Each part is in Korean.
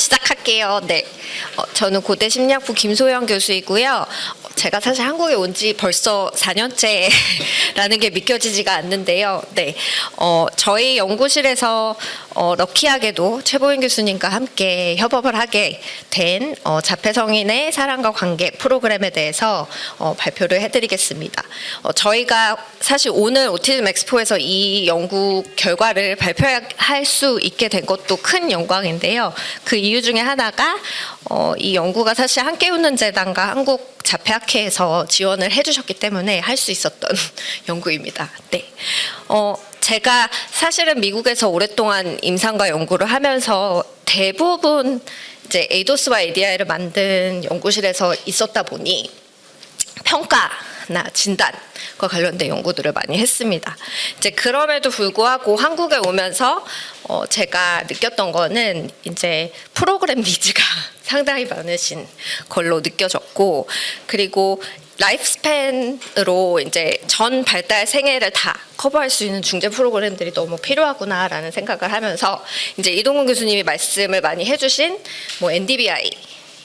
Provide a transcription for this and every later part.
시작할게요. 네, 저는 고대 심리학부 김소영 교수이고요. 제가 사실 한국에 온 지 벌써 4년째라는 게 믿겨지지가 않는데요. 네, 저희 연구실에서 럭키하게도 최보인 교수님과 함께 협업을 하게 된 자폐성인의 사랑과 관계 프로그램에 대해서 발표를 해드리겠습니다. 저희가 사실 오늘 오티즘 엑스포에서 이 연구 결과를 발표할 수 있게 된 것도 큰 영광인데요. 그 이유 중에 하나가 이 연구가 사실 함께 웃는 재단과 한국 자폐학회에서 지원을 해주셨기 때문에 할 수 있었던 연구입니다. 네. 제가 사실은 미국에서 오랫동안 임상과 연구를 하면서 대부분 이제 에이도스와 ADI를 만든 연구실에서 있었다 보니 평가나 진단과 관련된 연구들을 많이 했습니다. 이제 그럼에도 불구하고 한국에 오면서 제가 느꼈던 거는 이제 프로그램 니즈가 상당히 많으신 걸로 느껴졌고, 그리고 라이프 스팬으로 이제 전 발달 생애를 다 커버할 수 있는 중재 프로그램들이 너무 필요하구나라는 생각을 하면서 이제 이동근 교수님이 말씀을 많이 해주신 뭐 NDBI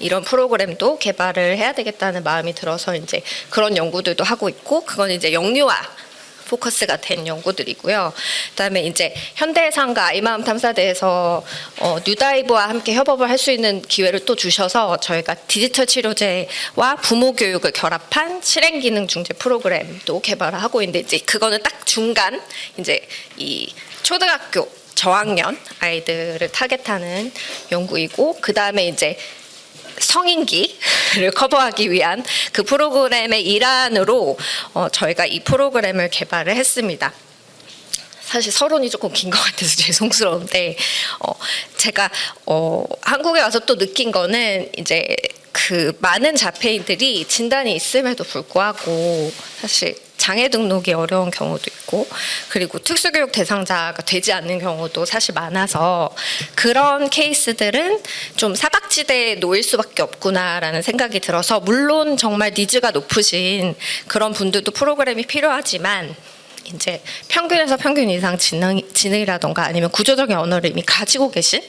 이런 프로그램도 개발을 해야 되겠다는 마음이 들어서 이제 그런 연구들도 하고 있고, 그건 이제 영유아 포커스가 된 연구들이고요. 그다음에 이제 현대해상과 아이마음 탐사대에서 뉴다이브와 함께 협업을 할 수 있는 기회를 또 주셔서 저희가 디지털 치료제와 부모 교육을 결합한 실행 기능 중재 프로그램도 개발을 하고 있는데, 이제 그거는 딱 중간 이제 이 초등학교 저학년 아이들을 타겟하는 연구이고, 그 다음에 이제 성인기를 커버하기 위한 그 프로그램의 일환으로 저희가 이 프로그램을 개발을 했습니다. 사실 서론이 조금 긴 것 같아서 죄송스러운데 제가 한국에 와서 또 느낀 거는 이제 그 많은 자폐인들이 진단이 있음에도 불구하고 사실 장애 등록이 어려운 경우도 있고, 그리고 특수교육 대상자가 되지 않는 경우도 사실 많아서 그런 케이스들은 좀 사각지대에 놓일 수밖에 없구나라는 생각이 들어서, 물론 정말 니즈가 높으신 그런 분들도 프로그램이 필요하지만 이제 평균에서 평균 이상 지능이라던가 아니면 구조적인 언어를 이미 가지고 계신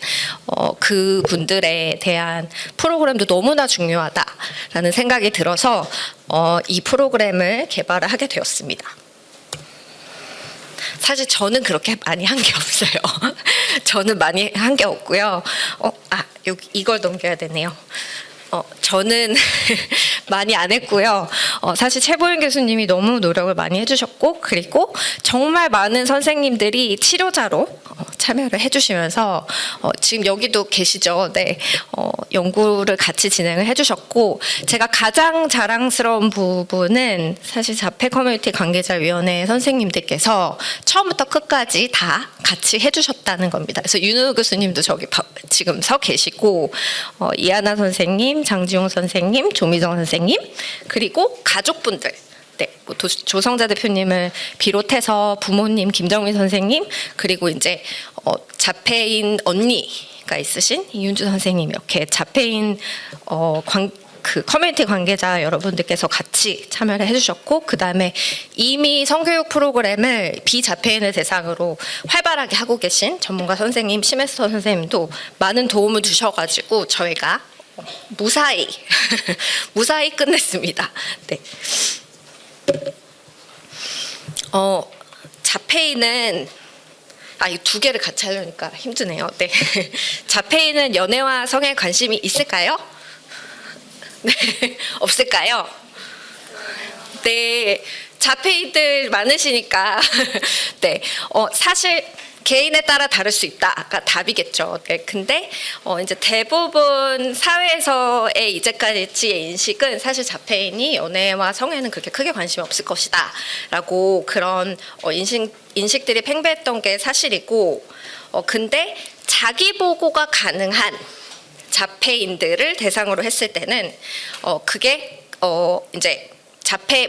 그 분들에 대한 프로그램도 너무나 중요하다라는 생각이 들어서 이 프로그램을 개발을 하게 되었습니다. 사실 저는 그렇게 많이 한 게 없어요. 저는 많이 한 게 없고요. 여기 이걸 넘겨야 되네요. 저는 많이 안 했고요. 사실 최보인 교수님이 너무 노력을 많이 해주셨고, 그리고 정말 많은 선생님들이 치료자로 참여를 해주시면서 지금 여기도 계시죠. 네, 연구를 같이 진행을 해주셨고, 제가 가장 자랑스러운 부분은 사실 자폐 커뮤니티 관계자위원회 선생님들께서 처음부터 끝까지 다 같이 해주셨다는 겁니다. 그래서 윤우 교수님도 저기 지금 서 계시고, 이하나 선생님, 장지용 선생님, 조미정 선생님, 그리고 가족분들, 네, 뭐 조성자 대표님을 비롯해서 부모님, 김정민 선생님, 그리고 이제 자폐인 언니가 있으신 이윤주 선생님, 이렇게 자폐인 그 커뮤니티 관계자 여러분들께서 같이 참여를 해주셨고, 그 다음에 이미 성교육 프로그램을 비자폐인을 대상으로 활발하게 하고 계신 전문가 선생님, 심혜서 선생님도 많은 도움을 주셔가지고 저희가 무사히 무사히 끝냈습니다. 네. 자폐인은 이 두 개를 같이 하려니까 힘드네요. 네. 자폐인은 연애와 성에 관심이 있을까요? 네. 없을까요? 네. 자폐인들 많으시니까 네. 사실 개인에 따라 다를 수 있다가 답이겠죠. 네, 근데 이제 대부분 사회에서의 이제까지의 인식은 사실 자폐인이 연애와 성에는 그렇게 크게 관심이 없을 것이다라고 그런 인식들이 팽배했던 게 사실이고, 근데 자기 보고가 가능한 자폐인들을 대상으로 했을 때는 그게 이제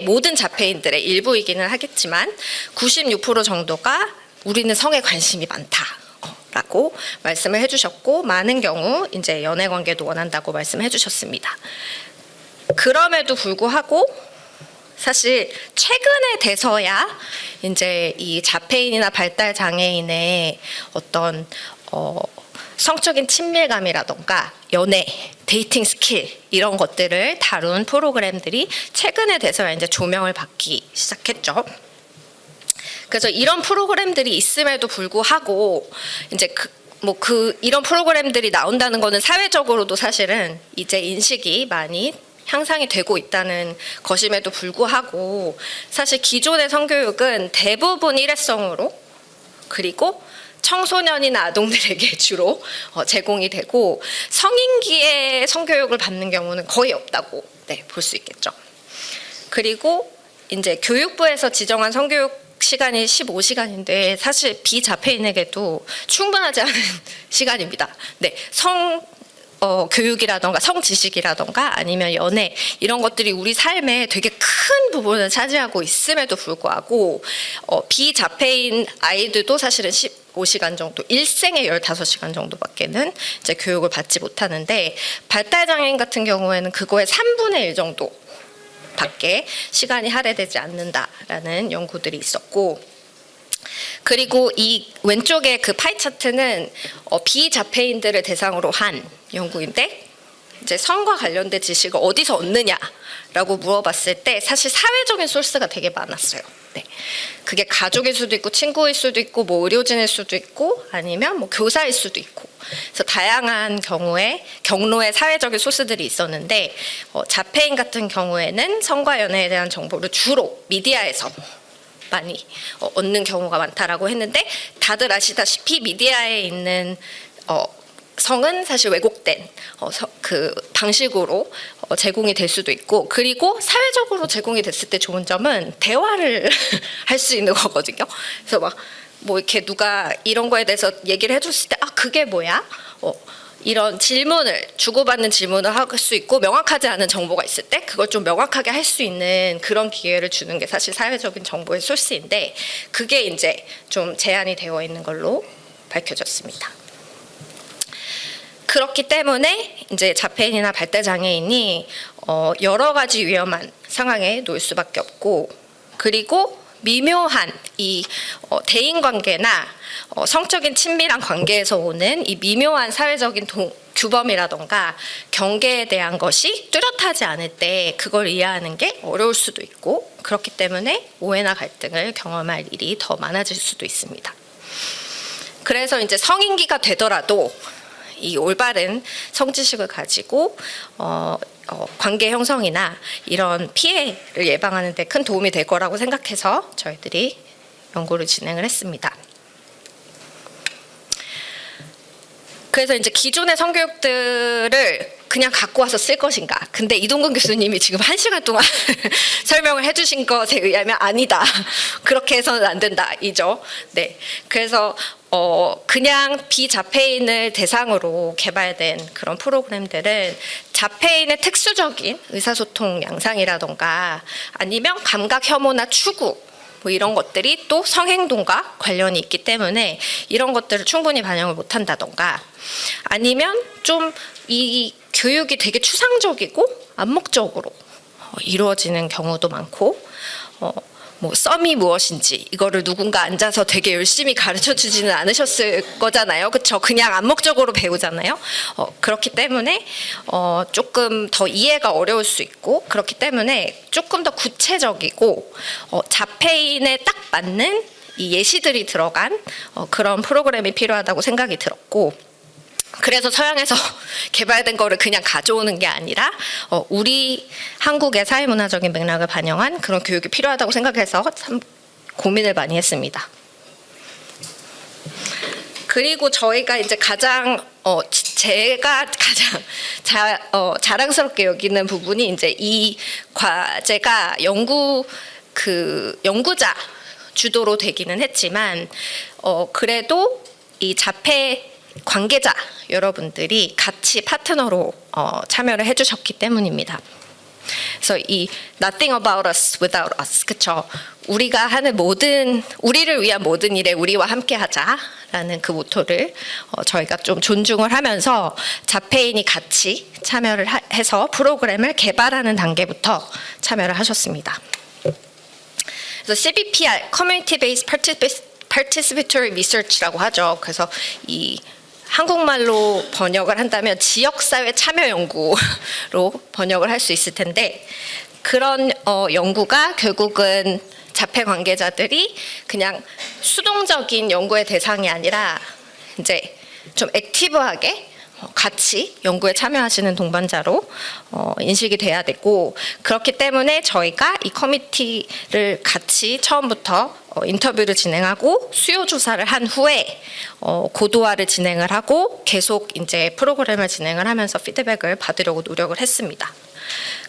모든 자폐인들의 일부이기는 하겠지만 96% 정도가 우리는 성에 관심이 많다라고 말씀을 해주셨고, 많은 경우 이제 연애 관계도 원한다고 말씀해 주셨습니다. 그럼에도 불구하고 사실 최근에 돼서야 이제 이 자폐인이나 발달 장애인의 어떤 성적인 친밀감이라던가 연애, 데이팅 스킬 이런 것들을 다룬 프로그램들이 최근에 돼서야 이제 조명을 받기 시작했죠. 그래서 이런 프로그램들이 있음에도 불구하고 이제 이런 프로그램들이 나온다는 거는 사회적으로도 사실은 이제 인식이 많이 향상이 되고 있다는 것임에도 불구하고 사실 기존의 성교육은 대부분 일회성으로 그리고 청소년이나 아동들에게 주로 제공이 되고 성인기에 성교육을 받는 경우는 거의 없다고 볼 수 있겠죠. 그리고 이제 교육부에서 지정한 성교육 시간이 15시간인데 사실 비자폐인에게도 충분하지 않은 시간입니다. 교육이라던가 성지식이라던가 아니면 연애 이런 것들이 우리 삶에 되게 큰 부분을 차지하고 있음에도 불구하고 비자폐인 아이들도 사실은 15시간 정도, 일생에 15시간 정도밖에는 이제 교육을 받지 못하는데 발달장애인 같은 경우에는 그거의 3분의 1 정도 밖에 시간이 할애되지 않는다라는 연구들이 있었고, 그리고 이 왼쪽에 그 파이 차트는 비자폐인들을 대상으로 한 연구인데 이제 성과 관련된 지식을 어디서 얻느냐라고 물어봤을 때 사실 사회적인 소스가 되게 많았어요. 그게 가족일 수도 있고 친구일 수도 있고 뭐 의료진일 수도 있고 아니면 뭐 교사일 수도 있고 그래서 다양한 경로의 사회적인 소스들이 있었는데 자폐인 같은 경우에는 성과 연애에 대한 정보를 주로 미디어에서 많이 얻는 경우가 많다라고 했는데 다들 아시다시피 미디어에 있는 성은 사실 왜곡된 그 방식으로 제공이 될 수도 있고 그리고 사회적으로 제공이 됐을 때 좋은 점은 대화를 할 수 있는 거거든요. 그래서 뭐 이렇게 누가 이런 거에 대해서 얘기를 해줬을 때 그게 뭐야? 이런 주고받는 질문을 할 수 있고 명확하지 않은 정보가 있을 때 그걸 좀 명확하게 할 수 있는 그런 기회를 주는 게 사실 사회적인 정보의 소스인데 그게 이제 좀 제한이 되어 있는 걸로 밝혀졌습니다. 그렇기 때문에 이제 자폐인이나 발달장애인이 여러 가지 위험한 상황에 놓일 수밖에 없고 그리고 미묘한 이 대인관계나 성적인 친밀한 관계에서 오는 이 미묘한 사회적인 규범이라던가 경계에 대한 것이 뚜렷하지 않을 때 그걸 이해하는 게 어려울 수도 있고 그렇기 때문에 오해나 갈등을 경험할 일이 더 많아질 수도 있습니다. 그래서 이제 성인기가 되더라도 이 올바른 성지식을 가지고 관계 형성이나 이런 피해를 예방하는 데 큰 도움이 될 거라고 생각해서 저희들이 연구를 진행을 했습니다. 그래서 이제 기존의 성교육들을 그냥 갖고 와서 쓸 것인가? 근데 이동근 교수님이 지금 1시간 동안 설명을 해주신 것에 의하면 아니다. 그렇게 해서는 안 된다. 이죠. 그래서 그냥 비자폐인을 대상으로 개발된 그런 프로그램들은 자폐인의 특수적인 의사소통 양상이라던가 아니면 감각 혐오나 추구 뭐 이런 것들이 또 성행동과 관련이 있기 때문에 이런 것들을 충분히 반영을 못한다던가 아니면 좀 이 교육이 되게 추상적이고 암묵적으로 이루어지는 경우도 많고 뭐 썸이 무엇인지 이거를 누군가 앉아서 되게 열심히 가르쳐주지는 않으셨을 거잖아요. 그렇죠? 그냥 암묵적으로 배우잖아요. 그렇기 때문에 조금 더 이해가 어려울 수 있고 그렇기 때문에 조금 더 구체적이고 자폐인에 딱 맞는 이 예시들이 들어간 그런 프로그램이 필요하다고 생각이 들었고 그래서 서양에서 개발된 거를 그냥 가져오는 게 아니라 우리 한국의 사회문화적인 맥락을 반영한 그런 교육이 필요하다고 생각해서 참 고민을 많이 했습니다. 그리고 저희가 이제 제가 가장 자랑스럽게 여기는 부분이 이제 이 과제가 연구자 주도로 되기는 했지만 그래도 이 자폐 관계자 여러분들이 같이 파트너로 참여를 해주셨기 때문입니다. 그래서 이 Nothing about us without us, 그렇죠? 우리를 위한 모든 일에 우리와 함께하자라는 그 모토를 저희가 좀 존중을 하면서 자폐인이 같이 참여를 해서 프로그램을 개발하는 단계부터 참여를 하셨습니다. 그래서 CBPR, Community Based Participatory Research라고 하죠. 그래서 이 한국말로 번역을 한다면 지역사회 참여 연구로 번역을 할 수 있을 텐데, 그런 연구가 결국은 자폐 관계자들이 그냥 수동적인 연구의 대상이 아니라 이제 좀 액티브하게 같이 연구에 참여하시는 동반자로 인식이 돼야 되고, 그렇기 때문에 저희가 이 커미티를 같이 처음부터 인터뷰를 진행하고 수요 조사를 한 후에 고도화를 진행을 하고 계속 이제 프로그램을 진행을 하면서 피드백을 받으려고 노력을 했습니다.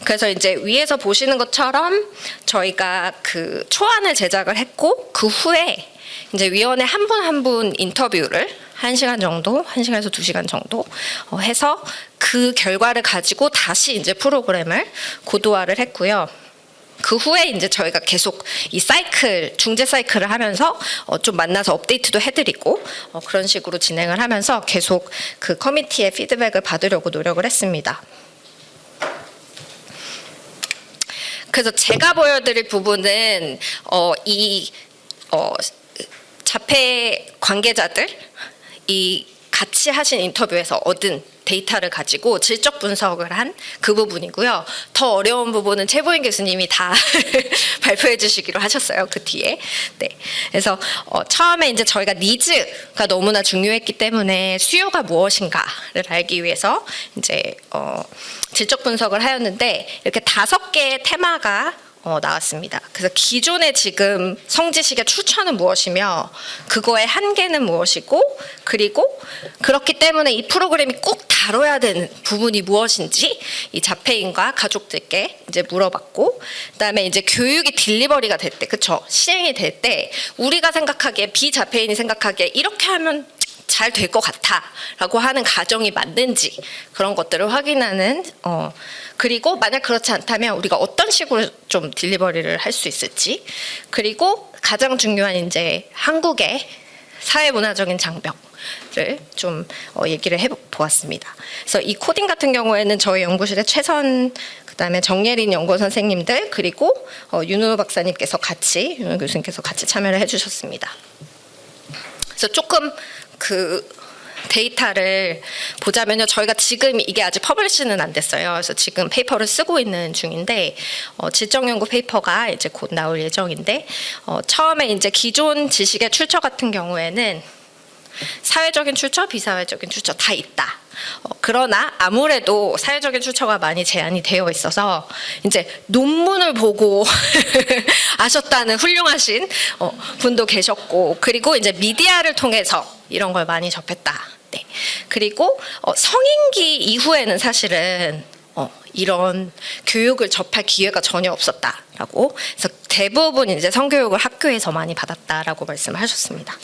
그래서 이제 위에서 보시는 것처럼 저희가 그 초안을 제작을 했고, 그 후에 이제 위원회 한 분 한 분 인터뷰를 1시간 정도, 1시간에서 2시간 정도 해서 그 결과를 가지고 다시 이제 프로그램을 고도화를 했고요. 그 후에 이제 저희가 계속 이 사이클, 중재 사이클을 하면서 좀 만나서 업데이트도 해드리고 그런 식으로 진행을 하면서 계속 그 커미티의 피드백을 받으려고 노력을 했습니다. 그래서 제가 보여드릴 부분은 자폐 관계자들이 같이 하신 인터뷰에서 얻은 데이터를 가지고 질적 분석을 한 그 부분이고요. 더 어려운 부분은 최보인 교수님이 다 발표해 주시기로 하셨어요. 그 뒤에. 네. 그래서 처음에 이제 저희가 니즈가 너무나 중요했기 때문에 수요가 무엇인가를 알기 위해서 이제 질적 분석을 하였는데, 이렇게 5개의 테마가 나왔습니다. 그래서 기존의 지금 성지식의 출처는 무엇이며 그거의 한계는 무엇이고, 그리고 그렇기 때문에 이 프로그램이 꼭 다뤄야 되는 부분이 무엇인지 이 자폐인과 가족들께 이제 물어봤고, 그다음에 이제 교육이 딜리버리가 될 때, 그쵸? 시행이 될 때 우리가 생각하기에, 비자폐인이 생각하기에 이렇게 하면 잘 될 것 같아 라고 하는 가정이 맞는지, 그런 것들을 확인하는 그리고 만약 그렇지 않다면 우리가 어떤 식으로 좀 딜리버리를 할 수 있을지, 그리고 가장 중요한 이제 한국의 사회문화적인 장벽을 좀 얘기를 해보았습니다. 그래서 이 코딩 같은 경우에는 저희 연구실의 최선, 그다음에 정예린 연구원 선생님들, 그리고 윤우 박사님께서 같이, 윤우 교수님께서 같이 참여를 해주셨습니다. 그래서 조금 그 데이터를 보자면요, 저희가 지금 이게 아직 퍼블리시는 안 됐어요. 그래서 지금 페이퍼를 쓰고 있는 중인데, 질적 연구 페이퍼가 이제 곧 나올 예정인데, 처음에 이제 기존 지식의 출처 같은 경우에는 사회적인 출처, 비사회적인 출처 다 있다. 그러나 아무래도 사회적인 출처가 많이 제한이 되어 있어서 이제 논문을 보고 아셨다는 훌륭하신 분도 계셨고, 그리고 이제 미디어를 통해서 이런 걸 많이 접했다. 네. 그리고 성인기 이후에는 사실은 이런 교육을 접할 기회가 전혀 없었다라고. 그래서 대부분 이제 성교육을 학교에서 많이 받았다라고 말씀하셨습니다.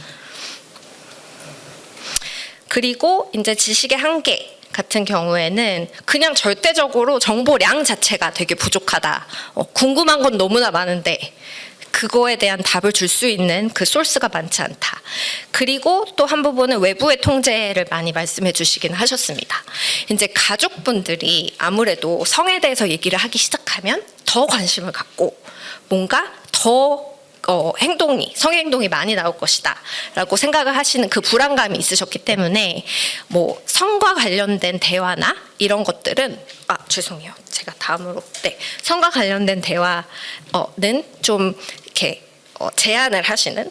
그리고 이제 지식의 한계 같은 경우에는 그냥 절대적으로 정보량 자체가 되게 부족하다. 궁금한 건 너무나 많은데 그거에 대한 답을 줄 수 있는 그 소스가 많지 않다. 그리고 또 한 부분은 외부의 통제를 많이 말씀해 주시긴 하셨습니다. 이제 가족분들이 아무래도 성에 대해서 얘기를 하기 시작하면 더 관심을 갖고 뭔가 더 성행동이 많이 나올 것이다 라고 생각을 하시는 그 불안감이 있으셨기 때문에, 뭐 성과 관련된 대화나 이런 것들은 죄송해요, 제가 다음으로, 네, 성과 관련된 대화는 좀 이렇게 제한을 하시는.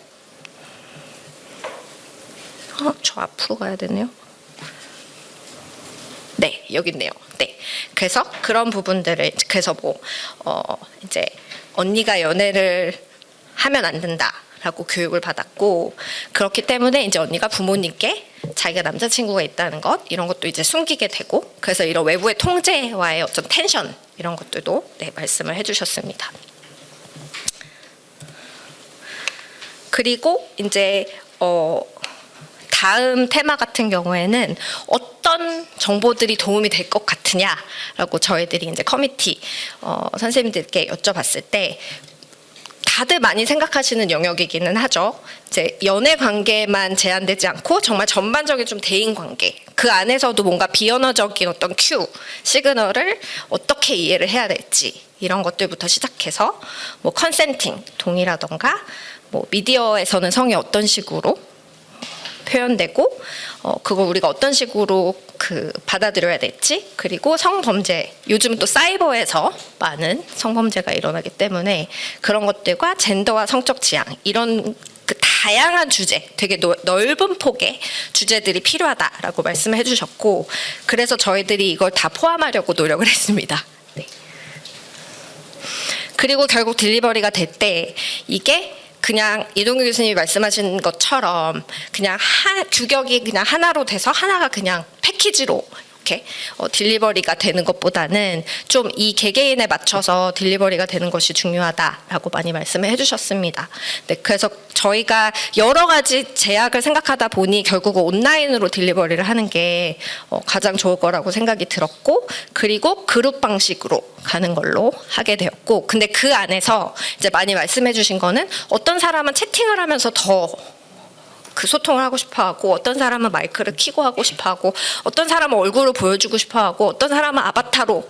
저 앞으로 가야 되네요. 네, 여기 있네요. 네, 그래서 그런 부분들을, 그래서 이제 언니가 연애를 하면 안 된다라고 교육을 받았고, 그렇기 때문에 이제 언니가 부모님께 자기가 남자친구가 있다는 것, 이런 것도 이제 숨기게 되고, 그래서 이런 외부의 통제와의 어떤 텐션, 이런 것들도 네, 말씀을 해주셨습니다. 그리고 이제 다음 테마 같은 경우에는 어떤 정보들이 도움이 될 것 같으냐라고 저희들이 이제 커미티 선생님들께 여쭤봤을 때, 다들 많이 생각하시는 영역이기는 하죠. 이제 연애 관계만 제한되지 않고 정말 전반적인 좀 대인 관계, 그 안에서도 뭔가 비언어적인 어떤 큐, 시그널을 어떻게 이해를 해야 될지, 이런 것들부터 시작해서 뭐 컨센팅, 동의라던가, 뭐 미디어에서는 성이 어떤 식으로 표현되고 그걸 우리가 어떤 식으로 받아들여야 될지, 그리고 성범죄, 요즘 또 사이버에서 많은 성범죄가 일어나기 때문에 그런 것들과 젠더와 성적 지향, 이런 다양한 주제, 되게 넓은 폭의 주제들이 필요하다라고 말씀을 해주셨고, 그래서 저희들이 이걸 다 포함하려고 노력을 했습니다. 네. 그리고 결국 딜리버리가 될 때 이게 그냥 이동규 교수님이 말씀하신 것처럼 그냥 규격이 그냥 하나로 돼서 하나가 그냥 패키지로 이렇게 딜리버리가 되는 것보다는 좀 이 개개인에 맞춰서 딜리버리가 되는 것이 중요하다라고 많이 말씀을 해주셨습니다. 네, 그래서 저희가 여러 가지 제약을 생각하다 보니 결국은 온라인으로 딜리버리를 하는 게 가장 좋을 거라고 생각이 들었고, 그리고 그룹 방식으로 가는 걸로 하게 되었고, 근데 그 안에서 이제 많이 말씀해 주신 거는 어떤 사람은 채팅을 하면서 더 소통을 하고 싶어하고, 어떤 사람은 마이크를 켜고 하고 싶어하고, 어떤 사람은 얼굴을 보여주고 싶어하고, 어떤 사람은 아바타로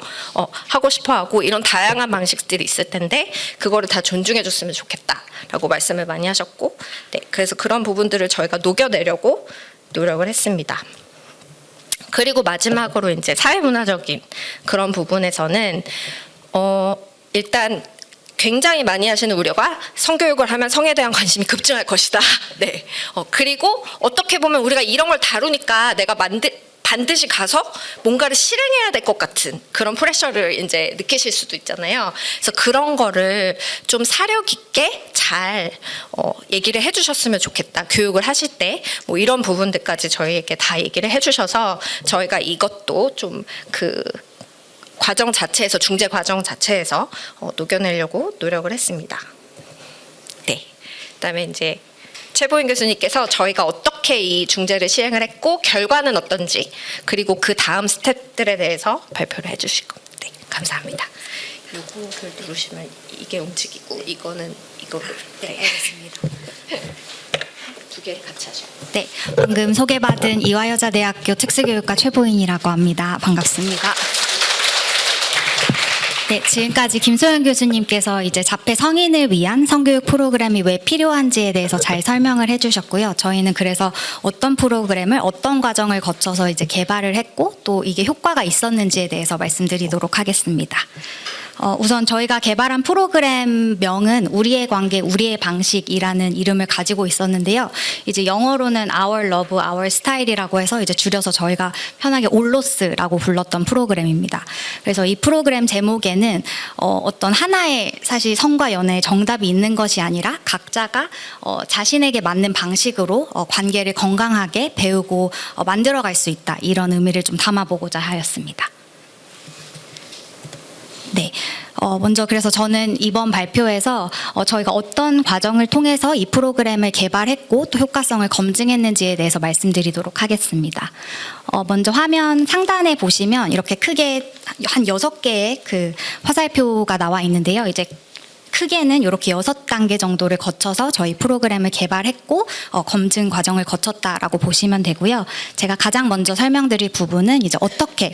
하고 싶어하고, 이런 다양한 방식들이 있을 텐데 그거를 다 존중해 줬으면 좋겠다라고 말씀을 많이 하셨고, 네, 그래서 그런 부분들을 저희가 녹여내려고 노력을 했습니다. 그리고 마지막으로 이제 사회문화적인 그런 부분에서는 일단 굉장히 많이 하시는 우려가 성교육을 하면 성에 대한 관심이 급증할 것이다. 네. 그리고 어떻게 보면 우리가 이런 걸 다루니까 내가 반드시 가서 뭔가를 실행해야 될 것 같은 그런 프레셔를 이제 느끼실 수도 있잖아요. 그래서 그런 거를 좀 사력 있게 잘 얘기를 해주셨으면 좋겠다. 교육을 하실 때 뭐 이런 부분들까지 저희에게 다 얘기를 해주셔서 저희가 이것도 좀 과정 자체에서, 중재 과정 자체에서 녹여내려고 노력을 했습니다. 네. 그다음에 이제 최보인 교수님께서 저희가 어떻게 이 중재를 시행을 했고 결과는 어떤지, 그리고 그 다음 스텝들에 대해서 발표를 해주실 겁니다. 네, 감사합니다. 요거를 누르시면 이게 움직이고 이거는 이거를. 네, 알겠습니다. 두 개를 같이 하죠. 네, 방금 소개받은 이화여자대학교 특수교육과 최보인이라고 합니다. 반갑습니다. 네, 지금까지 김소연 교수님께서 이제 자폐 성인을 위한 성교육 프로그램이 왜 필요한지에 대해서 잘 설명을 해주셨고요. 저희는 그래서 어떤 프로그램을 어떤 과정을 거쳐서 이제 개발을 했고 또 이게 효과가 있었는지에 대해서 말씀드리도록 하겠습니다. 우선 저희가 개발한 프로그램명은 우리의 관계, 우리의 방식이라는 이름을 가지고 있었는데요. 이제 영어로는 Our Love, Our Style이라고 해서 이제 줄여서 저희가 편하게 올로스라고 불렀던 프로그램입니다. 그래서 이 프로그램 제목에는 어떤 하나의 사실 성과 연애의 정답이 있는 것이 아니라 각자가 자신에게 맞는 방식으로 관계를 건강하게 배우고 만들어갈 수 있다, 이런 의미를 좀 담아보고자 하였습니다. 네. 먼저 그래서 저는 이번 발표에서 저희가 어떤 과정을 통해서 이 프로그램을 개발했고 또 효과성을 검증했는지에 대해서 말씀드리도록 하겠습니다. 먼저 화면 상단에 보시면 이렇게 크게 한 6개의 그 화살표가 나와 있는데요. 이제 크게는 이렇게 6단계 정도를 거쳐서 저희 프로그램을 개발했고 검증 과정을 거쳤다라고 보시면 되고요. 제가 가장 먼저 설명드릴 부분은 이제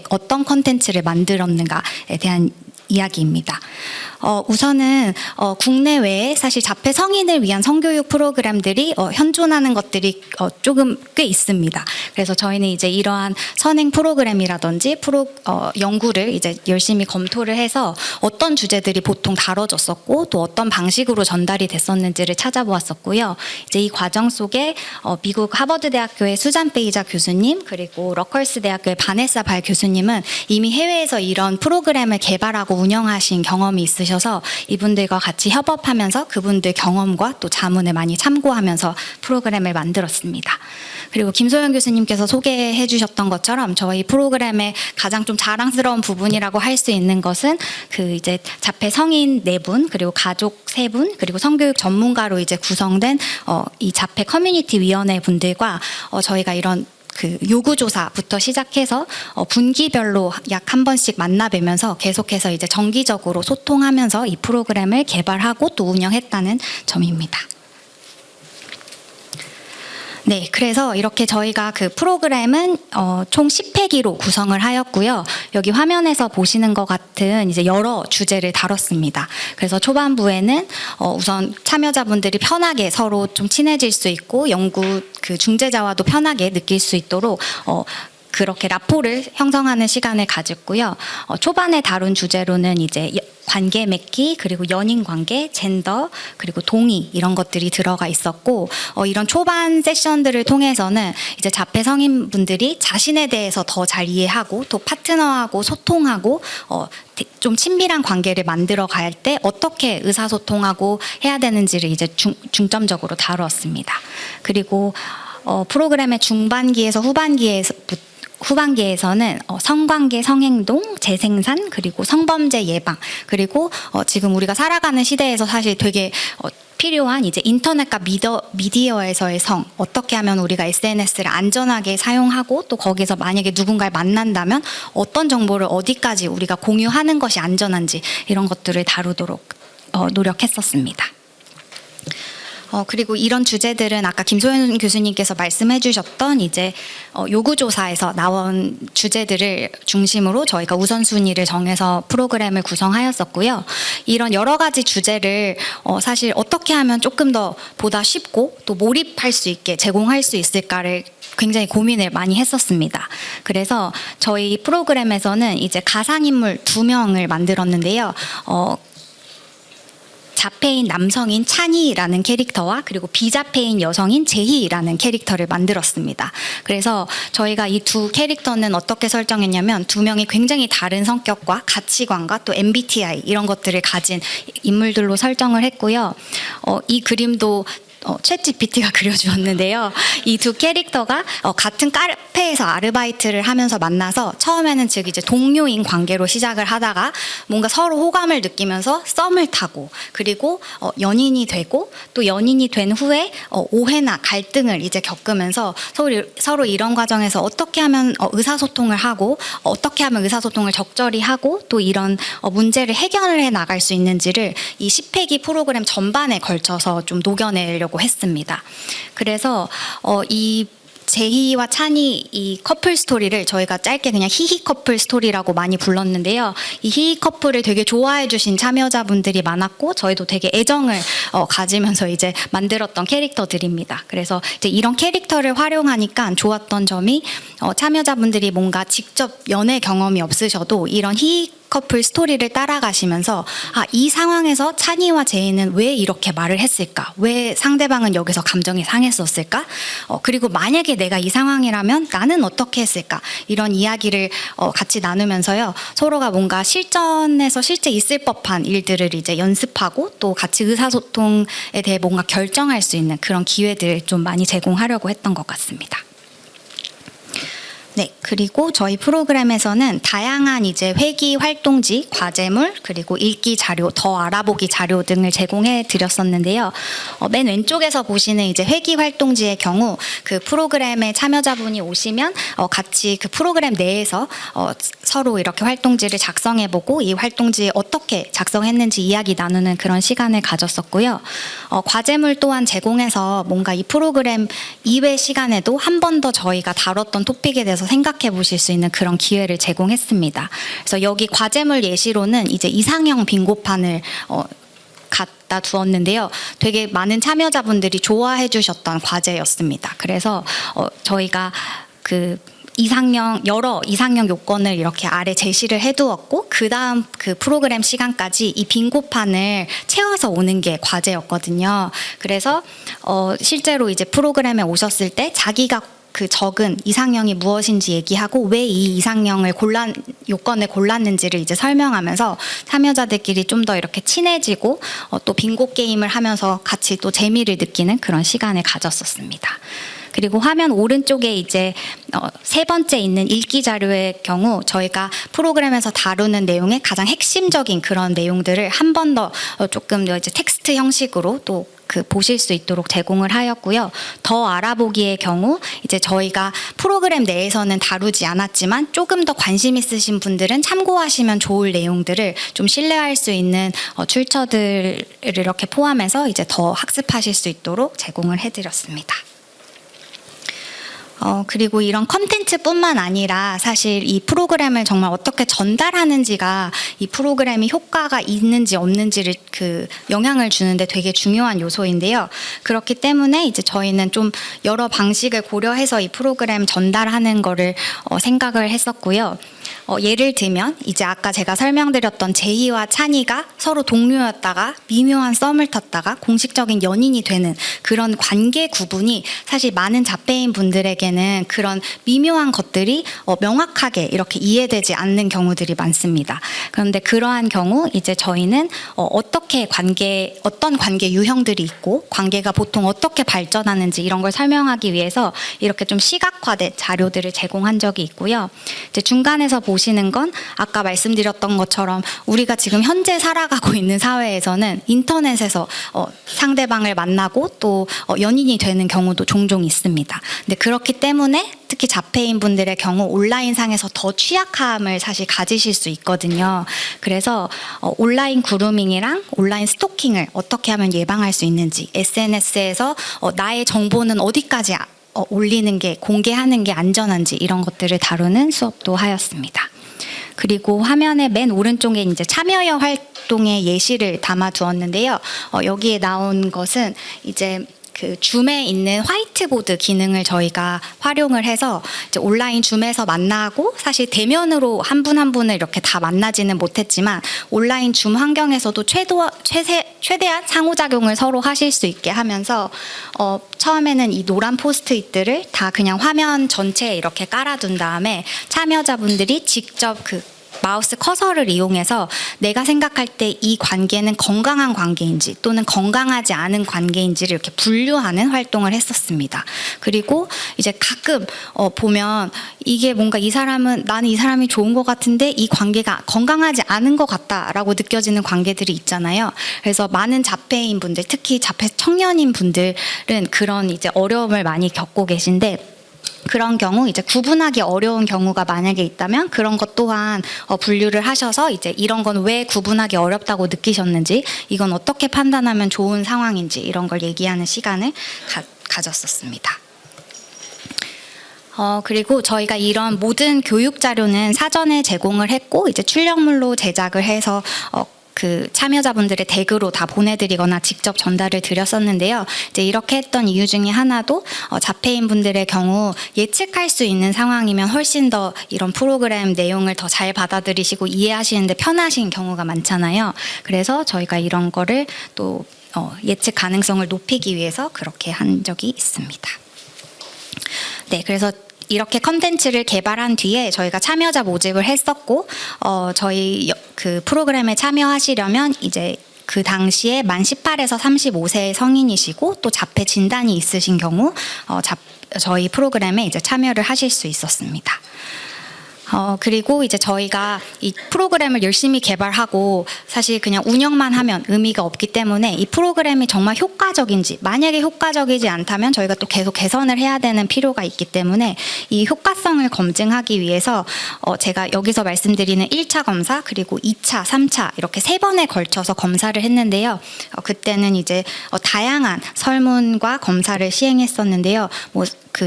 어떤 컨텐츠를 만들었는가에 대한 이야기입니다. 우선은 국내외에 사실 자폐 성인을 위한 성교육 프로그램들이 현존하는 것들이 조금 꽤 있습니다. 그래서 저희는 이제 이러한 선행 프로그램이라든지 연구를 이제 열심히 검토를 해서 어떤 주제들이 보통 다뤄졌었고 또 어떤 방식으로 전달이 됐었는지를 찾아보았었고요. 이제 이 과정 속에 미국 하버드 대학교의 수잔 베이자 교수님, 그리고 러컬스 대학교의 바네사 발 교수님은 이미 해외에서 이런 프로그램을 개발하고 운영하신 경험이 있으셔서 이분들과 같이 협업하면서 그분들 경험과 또 자문을 많이 참고하면서 프로그램을 만들었습니다. 그리고 김소연 교수님께서 소개해 주셨던 것처럼 저희 프로그램의 가장 좀 자랑스러운 부분이라고 할 수 있는 것은 그 이제 자폐 성인 4분, 그리고 가족 3분, 그리고 성교육 전문가로 이제 구성된 이 자폐 커뮤니티 위원회 분들과 저희가 이런 그 요구조사부터 시작해서 분기별로 약 한 번씩 만나뵈면서 계속해서 이제 정기적으로 소통하면서 이 프로그램을 개발하고 또 운영했다는 점입니다. 네, 그래서 이렇게 저희가 그 프로그램은 총 10회기로 구성을 하였고요. 여기 화면에서 보시는 것 같은 이제 여러 주제를 다뤘습니다. 그래서 초반부에는 우선 참여자분들이 편하게 서로 좀 친해질 수 있고 연구 그 중재자와도 편하게 느낄 수 있도록 그렇게 라포를 형성하는 시간을 가졌고요. 초반에 다룬 주제로는 이제 관계 맺기, 그리고 연인 관계, 젠더, 그리고 동의 이런 것들이 들어가 있었고 이런 초반 세션들을 통해서는 이제 자폐 성인분들이 자신에 대해서 더 잘 이해하고 또 파트너하고 소통하고 좀 친밀한 관계를 만들어 갈 때 어떻게 의사소통하고 해야 되는지를 이제 중점적으로 다루었습니다. 그리고 프로그램의 중반기에서 후반기에서는 성관계, 성행동, 재생산, 그리고 성범죄 예방, 그리고 지금 우리가 살아가는 시대에서 사실 되게 필요한 이제 인터넷과 미디어에서의 성, 어떻게 하면 우리가 SNS를 안전하게 사용하고 또 거기서 만약에 누군가를 만난다면 어떤 정보를 어디까지 우리가 공유하는 것이 안전한지 이런 것들을 다루도록 노력했었습니다. 그리고 이런 주제들은 아까 김소연 교수님께서 말씀해 주셨던 이제 요구조사에서 나온 주제들을 중심으로 저희가 우선순위를 정해서 프로그램을 구성하였었고요. 이런 여러 가지 주제를 사실 어떻게 하면 조금 더 보다 쉽고 또 몰입할 수 있게 제공할 수 있을까를 굉장히 고민을 많이 했었습니다. 그래서 저희 프로그램에서는 이제 가상인물 2명을 만들었는데요. 자폐인 남성인 찬이라는 캐릭터와 그리고 비자폐인 여성인 제희라는 캐릭터를 만들었습니다. 그래서 저희가 이 두 캐릭터는 어떻게 설정했냐면 두 명이 굉장히 다른 성격과 가치관과 또 MBTI 이런 것들을 가진 인물들로 설정을 했고요. 이 그림도 챗GPT가 그려주었는데요. 이 두 캐릭터가 같은 카페에서 아르바이트를 하면서 만나서 처음에는 즉 이제 동료인 관계로 시작을 하다가 뭔가 서로 호감을 느끼면서 썸을 타고 그리고 연인이 되고 또 연인이 된 후에 오해나 갈등을 이제 겪으면서 서로 이런 과정에서 어떻게 하면 의사소통을 하고 어떻게 하면 의사소통을 적절히 하고 또 이런 문제를 해결을 해 나갈 수 있는지를 이 10회기 프로그램 전반에 걸쳐서 좀 녹여내려고 했습니다. 그래서 이 제희와 찬이 이 커플 스토리를 저희가 짧게 그냥 히히 커플 스토리라고 많이 불렀는데요. 이 히히 커플을 되게 좋아해 주신 참여자분들이 많았고 저희도 되게 애정을 가지면서 이제 만들었던 캐릭터들입니다. 그래서 이제 이런 캐릭터를 활용하니까 좋았던 점이 참여자분들이 뭔가 직접 연애 경험이 없으셔도 이런 히히 커플 스토리를 따라가시면서 이 상황에서 찬이와 제이는 왜 이렇게 말을 했을까? 왜 상대방은 여기서 감정이 상했었을까? 그리고 만약에 내가 이 상황이라면 나는 어떻게 했을까? 이런 이야기를 같이 나누면서요. 서로가 뭔가 실전에서 실제 있을 법한 일들을 이제 연습하고 또 같이 의사소통에 대해 뭔가 결정할 수 있는 그런 기회들을 좀 많이 제공하려고 했던 것 같습니다. 네, 그리고 저희 프로그램에서는 다양한 이제 회기 활동지, 과제물, 그리고 읽기 자료, 더 알아보기 자료 등을 제공해 드렸었는데요. 맨 왼쪽에서 보시는 이제 회기 활동지의 경우 그 프로그램에 참여자분이 오시면 같이 그 프로그램 내에서 서로 이렇게 활동지를 작성해보고 이 활동지에 어떻게 작성했는지 이야기 나누는 그런 시간을 가졌었고요. 과제물 또한 제공해서 뭔가 이 프로그램 이외 시간에도 한 번 더 저희가 다뤘던 토픽에 대해서 생각해 보실 수 있는 그런 기회를 제공했습니다. 그래서 여기 과제물 예시로는 이제 이상형 빙고판을 갖다 두었는데요. 되게 많은 참여자분들이 좋아해 주셨던 과제였습니다. 그래서 저희가 여러 이상형 요건을 이렇게 아래 제시를 해두었고 그 다음 그 프로그램 시간까지 이 빙고판을 채워서 오는 게 과제였거든요. 그래서 실제로 이제 프로그램에 오셨을 때 자기가 그 적은 이상형이 무엇인지 얘기하고 왜 이 이상형을 요건을 골랐는지를 이제 설명하면서 참여자들끼리 좀 더 이렇게 친해지고 또 빙고 게임을 하면서 같이 또 재미를 느끼는 그런 시간을 가졌었습니다. 그리고 화면 오른쪽에 이제 세 번째 있는 읽기 자료의 경우 저희가 프로그램에서 다루는 내용의 가장 핵심적인 그런 내용들을 한 번 더 조금 더 이제 텍스트 형식으로 또 보실 수 있도록 제공을 하였고요. 더 알아보기의 경우 이제 저희가 프로그램 내에서는 다루지 않았지만 조금 더 관심 있으신 분들은 참고하시면 좋을 내용들을 좀 신뢰할 수 있는 출처들을 이렇게 포함해서 이제 더 학습하실 수 있도록 제공을 해드렸습니다. 그리고 이런 컨텐츠뿐만 아니라 사실 이 프로그램을 정말 어떻게 전달하는지가 이 프로그램이 효과가 있는지 없는지를 영향을 주는데 되게 중요한 요소인데요. 그렇기 때문에 이제 저희는 좀 여러 방식을 고려해서 이 프로그램 전달하는 거를 생각을 했었고요. 예를 들면 이제 아까 제가 설명드렸던 제이와 찬이가 서로 동료였다가 미묘한 썸을 탔다가 공식적인 연인이 되는 그런 관계 구분이 사실 많은 자폐인 분들에게는 그런 미묘한 것들이 명확하게 이렇게 이해되지 않는 경우들이 많습니다. 그런데 그러한 경우 이제 저희는 어떤 관계 유형들이 있고 관계가 보통 어떻게 발전하는지 이런 걸 설명하기 위해서 이렇게 좀 시각화된 자료들을 제공한 적이 있고요. 이제 중간에서 보시는 건 아까 말씀드렸던 것처럼 우리가 지금 현재 살아가고 있는 사회에서는 인터넷에서 상대방을 만나고 또 연인이 되는 경우도 종종 있습니다. 근데 그렇기 때문에 특히 자폐인 분들의 경우 온라인상에서 더 취약함을 사실 가지실 수 있거든요. 그래서 온라인 그루밍이랑 온라인 스토킹을 어떻게 하면 예방할 수 있는지, SNS에서 나의 정보는 어디까지 올리는 게, 공개하는 게 안전한지 이런 것들을 다루는 수업도 하였습니다. 그리고 화면의 맨 오른쪽에 이제 참여형 활동의 예시를 담아 두었는데요. 여기에 나온 것은 이제 줌에 있는 화이트보드 기능을 저희가 활용을 해서 이제 온라인 줌에서 만나고 사실 대면으로 한 분 한 분을 이렇게 다 만나지는 못했지만 온라인 줌 환경에서도 최대한 상호작용을 서로 하실 수 있게 하면서 처음에는 이 노란 포스트잇들을 다 그냥 화면 전체에 이렇게 깔아둔 다음에 참여자분들이 직접 마우스 커서를 이용해서 내가 생각할 때 이 관계는 건강한 관계인지 또는 건강하지 않은 관계인지를 이렇게 분류하는 활동을 했었습니다. 그리고 이제 가끔 보면 이게 뭔가 나는 이 사람이 좋은 것 같은데 이 관계가 건강하지 않은 것 같다라고 느껴지는 관계들이 있잖아요. 그래서 많은 자폐인 분들, 특히 자폐 청년인 분들은 그런 이제 어려움을 많이 겪고 계신데 그런 경우 이제 구분하기 어려운 경우가 만약에 있다면 그런 것 또한 분류를 하셔서 이제 이런 건 왜 구분하기 어렵다고 느끼셨는지, 이건 어떻게 판단하면 좋은 상황인지 이런 걸 얘기하는 시간을 가졌었습니다. 그리고 저희가 이런 모든 교육 자료는 사전에 제공을 했고 이제 출력물로 제작을 해서 참여자분들의 댁으로 다 보내드리거나 직접 전달을 드렸었는데요. 이제 이렇게 했던 이유 중에 하나도 자폐인 분들의 경우 예측할 수 있는 상황이면 훨씬 더 이런 프로그램 내용을 더 잘 받아들이시고 이해하시는데 편하신 경우가 많잖아요. 그래서 저희가 이런 거를 또 예측 가능성을 높이기 위해서 그렇게 한 적이 있습니다. 네, 그래서 이렇게 컨텐츠를 개발한 뒤에 저희가 참여자 모집을 했었고 저희 프로그램에 참여하시려면 이제 그 당시에 만 18에서 35세의 성인이시고 또 자폐 진단이 있으신 경우 저희 프로그램에 이제 참여를 하실 수 있었습니다. 그리고 이제 저희가 이 프로그램을 열심히 개발하고 사실 그냥 운영만 하면 의미가 없기 때문에 이 프로그램이 정말 효과적인지, 만약에 효과적이지 않다면 저희가 또 계속 개선을 해야 되는 필요가 있기 때문에 이 효과성을 검증하기 위해서 제가 여기서 말씀드리는 1차 검사 그리고 2차, 3차 이렇게 3번에 걸쳐서 검사를 했는데요. 그때는 이제 다양한 설문과 검사를 시행했었는데요.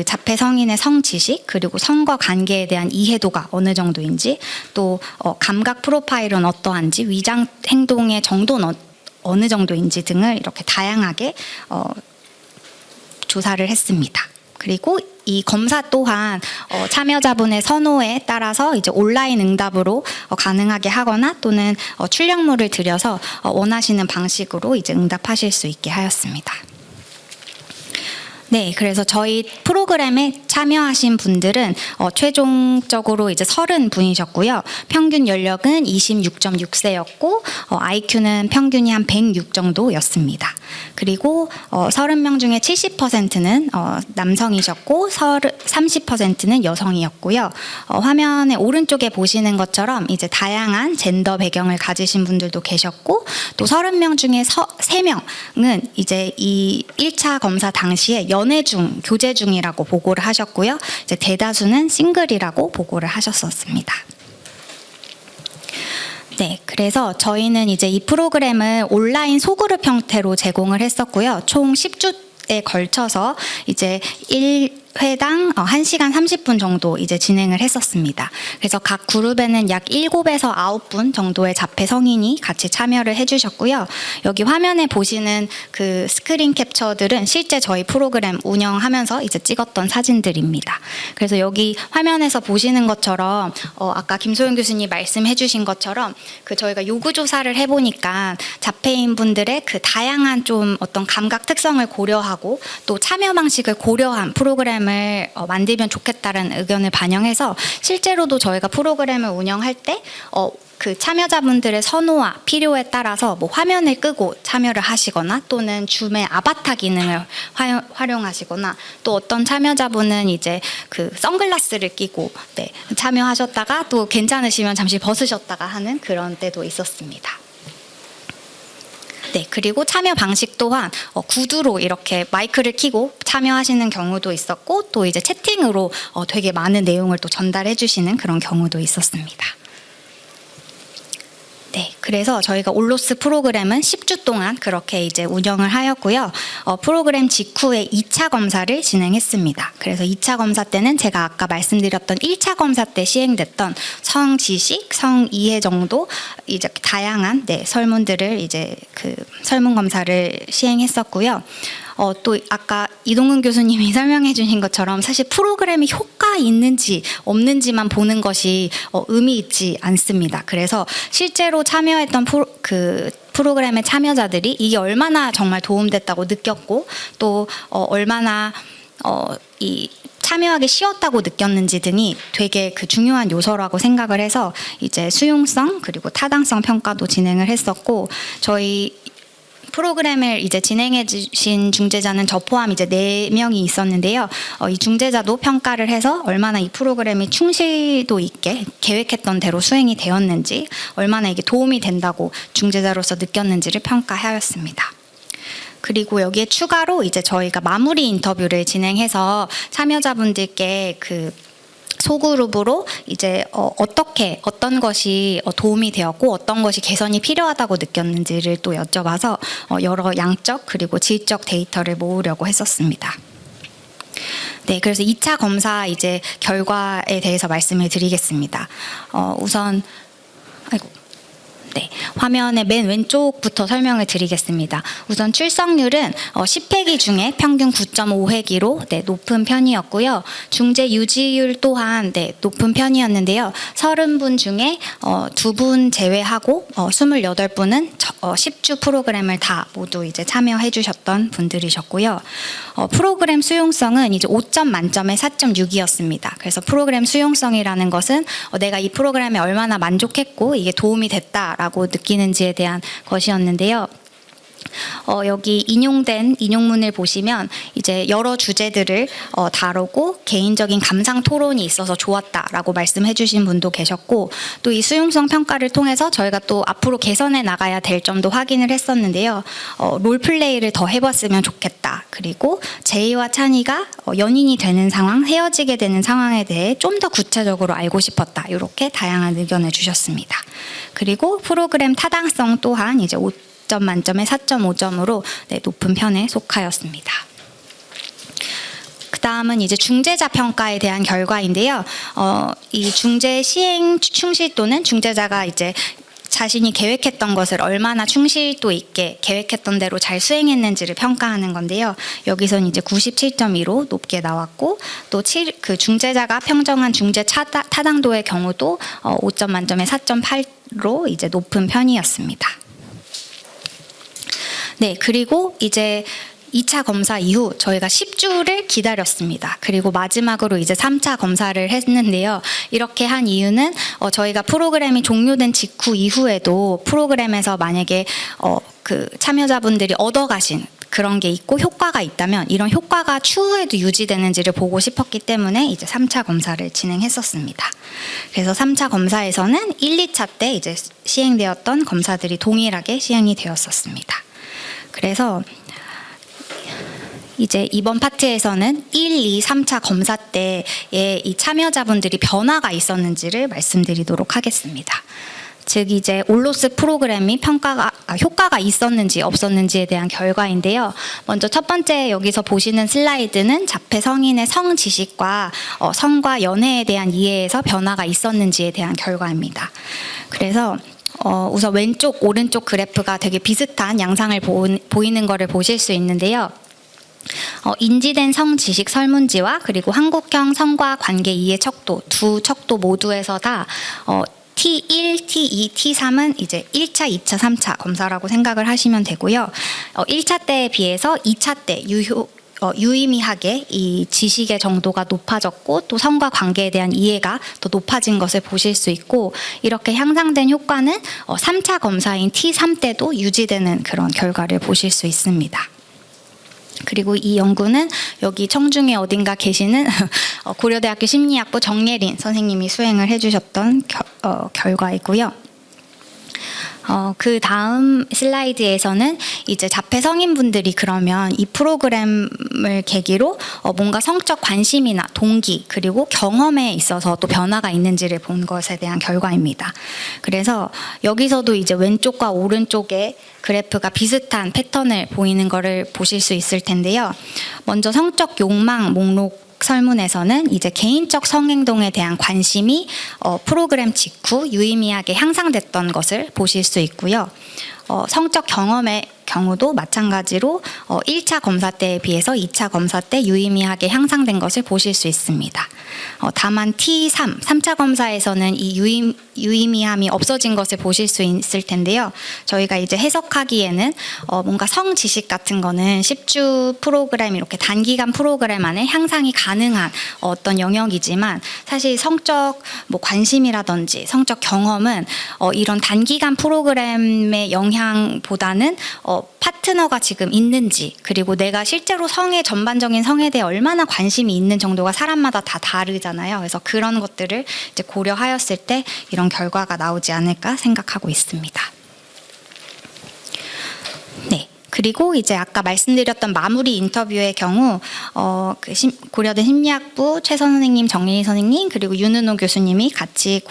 자폐 성인의 성지식 그리고 성과 관계에 대한 이해도가 어느 정도인지, 또 감각 프로파일은 어떠한지, 위장 행동의 정도는 어느 정도인지 등을 이렇게 다양하게 조사를 했습니다. 그리고 이 검사 또한 참여자분의 선호에 따라서 이제 온라인 응답으로 가능하게 하거나 또는 출력물을 들여서 원하시는 방식으로 이제 응답하실 수 있게 하였습니다. 네, 그래서 저희 프로그램에 참여하신 분들은 최종적으로 이제 30분이셨고요. 평균 연령은 26.6세였고 IQ는 평균이 한 106 정도였습니다. 그리고 30명 중에 70%는 남성이셨고 30%는 여성이었고요. 화면의 오른쪽에 보시는 것처럼 이제 다양한 젠더 배경을 가지신 분들도 계셨고, 또 30명 중에 3명은 이제 이 1차 검사 당시에 연애 중, 교제 중이라고 보고를 하셨고요. 이제 대다수는 싱글이라고 보고를 하셨었습니다. 네, 그래서 저희는 이제 이 프로그램을 온라인 소그룹 형태로 제공을 했었고요. 총 10주에 걸쳐서 이제 회당 1시간 30분 정도 이제 진행을 했었습니다. 그래서 각 그룹에는 약 7에서 9분 정도의 자폐 성인이 같이 참여를 해주셨고요. 여기 화면에 보시는 그 스크린 캡처들은 실제 저희 프로그램 운영하면서 이제 찍었던 사진들입니다. 그래서 여기 화면에서 보시는 것처럼 아까 김소영 교수님 말씀해주신 것처럼 그 저희가 요구 조사를 해보니까 자폐인 분들의 그 다양한 좀 어떤 감각 특성을 고려하고 또 참여 방식을 고려한 프로그램을 만들면 좋겠다는 의견을 반영해서 실제로도 저희가 프로그램을 운영할 때 그 참여자분들의 선호와 필요에 따라서 뭐 화면을 끄고 참여를 하시거나 또는 줌의 아바타 기능을 활용하시거나 또 어떤 참여자분은 이제 그 선글라스를 끼고 참여하셨다가 또 괜찮으시면 잠시 벗으셨다가 하는 그런 때도 있었습니다. 네, 그리고 참여 방식 또한 구두로 이렇게 마이크를 켜고 참여하시는 경우도 있었고 또 이제 채팅으로 되게 많은 내용을 또 전달해 주시는 그런 경우도 있었습니다. 네, 그래서 저희가 올로스 프로그램은 10주 동안 그렇게 이제 운영을 하였고요. 프로그램 직후에 2차 검사를 진행했습니다. 그래서 2차 검사 때는 제가 아까 말씀드렸던 1차 검사 때 시행됐던 성지식, 성이해 정도 이제 다양한 설문들을 이제 그 설문 검사를 시행했었고요. 또 아까 이동근 교수님이 설명해 주신 것처럼 사실 프로그램이 효과 있는지 없는지만 보는 것이 의미 있지 않습니다. 그래서 실제로 참여했던 프로그램의 참여자들이 이게 얼마나 정말 도움됐다고 느꼈고 또 얼마나 이 참여하기 쉬웠다고 느꼈는지 등이 되게 그 중요한 요소라고 생각을 해서 이제 수용성 그리고 타당성 평가도 진행을 했었고 저희 프로그램을 이제 진행해 주신 중재자는 저 포함 이제 4명이 있었는데요. 이 중재자도 평가를 해서 얼마나 이 프로그램이 충실도 있게 계획했던 대로 수행이 되었는지, 얼마나 이게 도움이 된다고 중재자로서 느꼈는지를 평가하였습니다. 그리고 여기에 추가로 이제 저희가 마무리 인터뷰를 진행해서 참여자분들께 그 소그룹으로 이제 어떤 것이 도움이 되었고 어떤 것이 개선이 필요하다고 느꼈는지를 또 여쭤봐서 여러 양적 그리고 질적 데이터를 모으려고 했었습니다. 네, 그래서 2차 검사 이제 결과에 대해서 말씀을 드리겠습니다. 우선 화면의 맨 왼쪽부터 설명을 드리겠습니다. 우선 출석률은 10회기 중에 평균 9.5회기로 높은 편이었고요. 중재 유지율 또한 높은 편이었는데요. 30분 중에 2분 제외하고 28분은 10주 프로그램을 다 모두 이제 참여해 주셨던 분들이셨고요. 프로그램 수용성은 이제 5점 만점에 4.6이었습니다. 그래서 프로그램 수용성이라는 것은 내가 이 프로그램에 얼마나 만족했고 이게 도움이 됐다라고 느끼는지에 대한 것이었는데요. 여기 인용된 인용문을 보시면 이제 여러 주제들을 다루고 개인적인 감상 토론이 있어서 좋았다라고 말씀해 주신 분도 계셨고 또 이 수용성 평가를 통해서 저희가 또 앞으로 개선해 나가야 될 점도 확인을 했었는데요. 롤플레이를 더 해봤으면 좋겠다. 그리고 제이와 찬이가 연인이 되는 상황, 헤어지게 되는 상황에 대해 좀 더 구체적으로 알고 싶었다. 이렇게 다양한 의견을 주셨습니다. 그리고 프로그램 타당성 또한 이제 5점 만점에 4.5점으로 높은 편에 속하였습니다. 그 다음은 이제 중재자 평가에 대한 결과인데요. 이 중재 시행 충실도는 중재자가 이제 자신이 계획했던 것을 얼마나 충실도 있게 계획했던 대로 잘 수행했는지를 평가하는 건데요. 여기서는 이제 97.2로 높게 나왔고 또 그 중재자가 평정한 중재 타당도의 경우도 5점 만점에 4.8로 이제 높은 편이었습니다. 네, 그리고 이제 2차 검사 이후 저희가 10주를 기다렸습니다. 그리고 마지막으로 이제 3차 검사를 했는데요. 이렇게 한 이유는 저희가 프로그램이 종료된 직후 이후에도 프로그램에서 만약에 그 참여자분들이 얻어가신 그런 게 있고 효과가 있다면 이런 효과가 추후에도 유지되는지를 보고 싶었기 때문에 이제 3차 검사를 진행했었습니다. 그래서 3차 검사에서는 1, 2차 때 이제 시행되었던 검사들이 동일하게 시행이 되었었습니다. 그래서 이제 이번 파트에서는 1, 2, 3차 검사 때의 이 참여자분들이 변화가 있었는지를 말씀드리도록 하겠습니다. 즉 이제 올로스 프로그램이 효과가 있었는지 없었는지에 대한 결과인데요. 먼저 첫 번째 여기서 보시는 슬라이드는 자폐 성인의 성 지식과 성과 연애에 대한 이해에서 변화가 있었는지에 대한 결과입니다. 그래서 우선 왼쪽 오른쪽 그래프가 되게 비슷한 양상을 보이는 것을 보실 수 있는데요. 인지된 성 지식 설문지와 그리고 한국형 성과 관계 이해 척도 두 척도 모두에서 다 T1, T2, T3은 이제 1차, 2차, 3차 검사라고 생각을 하시면 되고요. 1차 때에 비해서 2차 때 유의미하게 이 지식의 정도가 높아졌고 또 성과 관계에 대한 이해가 더 높아진 것을 보실 수 있고 이렇게 향상된 효과는 3차 검사인 T3 때도 유지되는 그런 결과를 보실 수 있습니다. 그리고 이 연구는 여기 청중에 어딘가 계시는 고려대학교 심리학부 정예린 선생님이 수행을 해주셨던 결과이고요. 그 다음 슬라이드에서는 이제 자폐 성인분들이 그러면 이 프로그램을 계기로 뭔가 성적 관심이나 동기 그리고 경험에 있어서 또 변화가 있는지를 본 것에 대한 결과입니다. 그래서 여기서도 이제 왼쪽과 오른쪽에 그래프가 비슷한 패턴을 보이는 것을 보실 수 있을 텐데요. 먼저 성적 욕망 목록 설문에서는 이제 개인적 성행동에 대한 관심이 프로그램 직후 유의미하게 향상됐던 것을 보실 수 있고요. 성적 경험의 경우도 마찬가지로 1차 검사 때에 비해서 2차 검사 때 유의미하게 향상된 것을 보실 수 있습니다. 다만 T3, 3차 검사에서는 이 유의미함이 없어진 것을 보실 수 있을 텐데요. 저희가 이제 해석하기에는 뭔가 성 지식 같은 거는 10주 프로그램 이렇게 단기간 프로그램 안에 향상이 가능한 어떤 영역이지만 사실 성적 관심이라든지 성적 경험은 이런 단기간 프로그램의 영향보다는 파트너가 지금 있는지 그리고 내가 실제로 전반적인 성에 대해 얼마나 관심이 있는 정도가 사람마다 다 다르잖아요. 그래서 그런 것들을 이제 고려하였을 때 이런 결과가 나오지 않을까 생각하고 있습니다. 네. 그리고 이제 아까 말씀드렸던 마무리 인터뷰의 경우 고려대 심리학부 최 선생님, 정예리 선생님 그리고 윤은호 교수님이 같이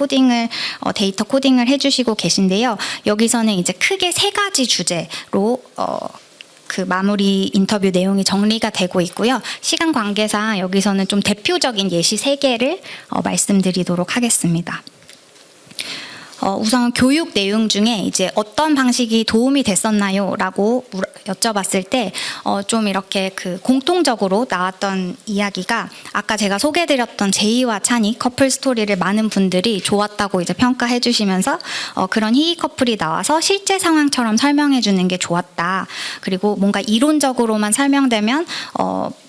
데이터 코딩을 해주시고 계신데요. 여기서는 이제 크게 3가지 주제로 그 마무리 인터뷰 내용이 정리가 되고 있고요. 시간 관계상 여기서는 좀 대표적인 예시 3개를 말씀드리도록 하겠습니다. 우선 교육 내용 중에 이제 어떤 방식이 도움이 됐었나요? 라고 여쭤봤을 때 좀 이렇게 공통적으로 나왔던 이야기가 아까 제가 소개해드렸던 제이와 찬이 커플 스토리를 많은 분들이 좋았다고 이제 평가해 주시면서 그런 희귀 커플이 나와서 실제 상황처럼 설명해 주는 게 좋았다. 그리고 뭔가 이론적으로만 설명되면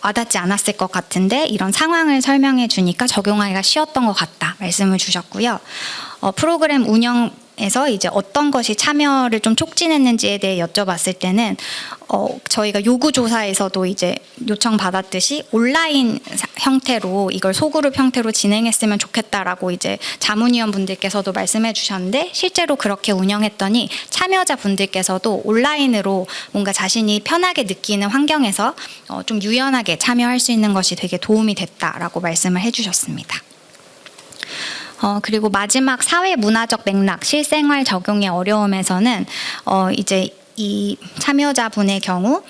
와닿지 않았을 것 같은데 이런 상황을 설명해 주니까 적용하기가 쉬웠던 것 같다. 말씀을 주셨고요. 프로그램 운영에서 이제 어떤 것이 참여를 좀 촉진했는지에 대해 여쭤봤을 때는 저희가 요구조사에서도 이제 요청받았듯이 온라인 형태로 이걸 소그룹 형태로 진행했으면 좋겠다라고 이제 자문위원분들께서도 말씀해 주셨는데 실제로 그렇게 운영했더니 참여자분들께서도 온라인으로 뭔가 자신이 편하게 느끼는 환경에서 좀 유연하게 참여할 수 있는 것이 되게 도움이 됐다라고 말씀을 해 주셨습니다. 그리고 마지막 사회 문화적 맥락, 실생활 적용의 어려움에서는 이제 이 참여자분의 경우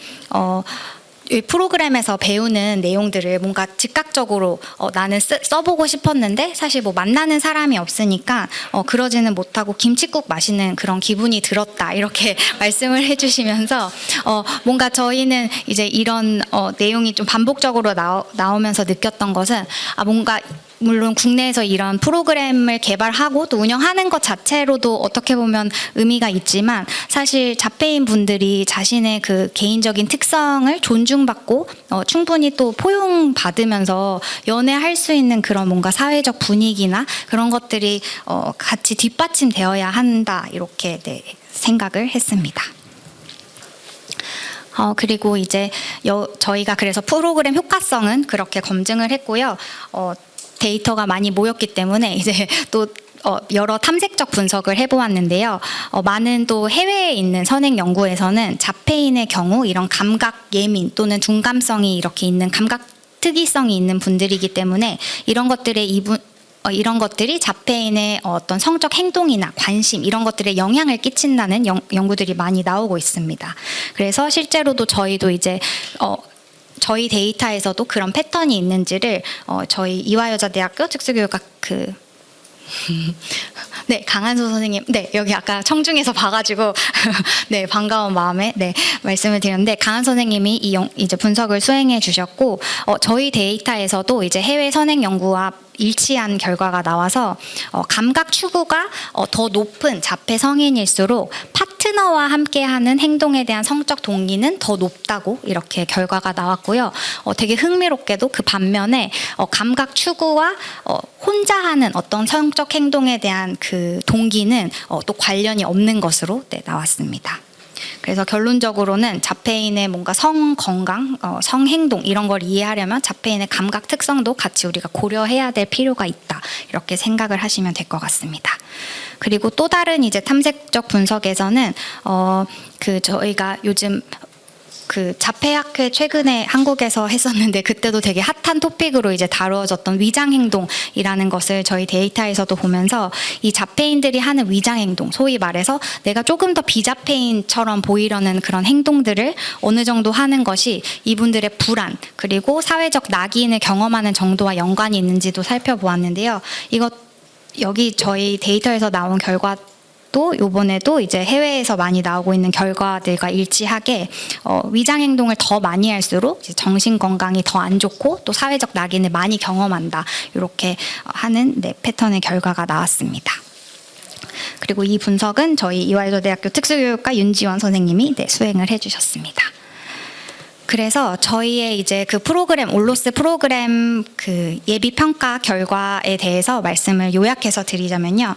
이 프로그램에서 배우는 내용들을 뭔가 즉각적으로 나는 써보고 싶었는데 사실 만나는 사람이 없으니까 그러지는 못하고 김칫국 마시는 그런 기분이 들었다 이렇게 말씀을 해주시면서 뭔가 저희는 이제 이런 내용이 좀 반복적으로 나오면서 느꼈던 것은 뭔가 물론 국내에서 이런 프로그램을 개발하고 또 운영하는 것 자체로도 어떻게 보면 의미가 있지만 사실 자폐인 분들이 자신의 그 개인적인 특성을 존중받고 충분히 또 포용받으면서 연애할 수 있는 그런 뭔가 사회적 분위기나 그런 것들이 같이 뒷받침되어야 한다 이렇게 생각을 했습니다. 그리고 이제 저희가 그래서 프로그램 효과성은 그렇게 검증을 했고요. 데이터가 많이 모였기 때문에 이제 또 여러 탐색적 분석을 해보았는데요. 많은 또 해외에 있는 선행 연구에서는 자폐인의 경우 이런 감각 예민 또는 둔감성이 이렇게 있는 감각 특이성이 있는 분들이기 때문에 이런 것들의 이런 것들이 자폐인의 어떤 성적 행동이나 관심 이런 것들에 영향을 끼친다는 연구들이 많이 나오고 있습니다. 그래서 실제로도 저희도 이제 저희 데이터에서도 그런 패턴이 있는지를 저희 이화여자대학교 특수교육학 네, 강한소 선생님, 네, 여기 아까 청중에서 봐가지고, 네, 반가운 마음에, 네, 말씀을 드렸는데, 강한 선생님이 이제 분석을 수행해 주셨고, 저희 데이터에서도 이제 해외 선행 연구와 일치한 결과가 나와서 감각 추구가 더 높은 자폐 성인일수록 파트너와 함께하는 행동에 대한 성적 동기는 더 높다고 이렇게 결과가 나왔고요. 되게 흥미롭게도 그 반면에 감각 추구와 혼자 하는 어떤 성적 행동에 대한 그 동기는 또 관련이 없는 것으로 나왔습니다. 그래서 결론적으로는 자폐인의 뭔가 성 건강, 성 행동 이런 걸 이해하려면 자폐인의 감각 특성도 같이 우리가 고려해야 될 필요가 있다. 이렇게 생각을 하시면 될 것 같습니다. 그리고 또 다른 이제 탐색적 분석에서는 저희가 요즘 자폐학회 최근에 한국에서 했었는데 그때도 되게 핫한 토픽으로 이제 다루어졌던 위장행동이라는 것을 저희 데이터에서도 보면서 이 자폐인들이 하는 위장행동, 소위 말해서 내가 조금 더 비자폐인처럼 보이려는 그런 행동들을 어느 정도 하는 것이 이분들의 불안 그리고 사회적 낙인을 경험하는 정도와 연관이 있는지도 살펴보았는데요. 여기 저희 데이터에서 나온 결과 또 요번에도 이제 해외에서 많이 나오고 있는 결과들과 일치하게 위장 행동을 더 많이 할수록 정신 건강이 더 안 좋고 또 사회적 낙인을 많이 경험한다. 이렇게 하는 패턴의 결과가 나왔습니다. 그리고 이 분석은 저희 이화여자대학교 특수교육과 윤지원 선생님이 수행을 해주셨습니다. 그래서 저희의 이제 그 프로그램 올로스 프로그램 그 예비 평가 결과에 대해서 말씀을 요약해서 드리자면요.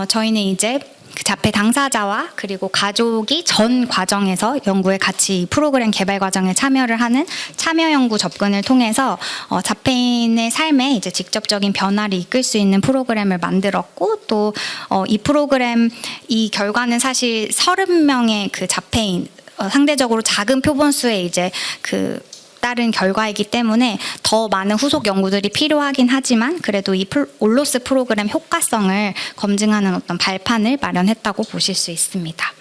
저희는 이제 그 자폐 당사자와 그리고 가족이 전 과정에서 연구에 같이 프로그램 개발 과정에 참여를 하는 참여 연구 접근을 통해서 자폐인의 삶에 이제 직접적인 변화를 이끌 수 있는 프로그램을 만들었고 또 이 프로그램 이 결과는 사실 30명의 그 자폐인 상대적으로 작은 표본수의 이제 따른 결과이기 때문에 더 많은 후속 연구들이 필요하긴 하지만 그래도 이 올로스 프로그램 효과성을 검증하는 어떤 발판을 마련했다고 보실 수 있습니다.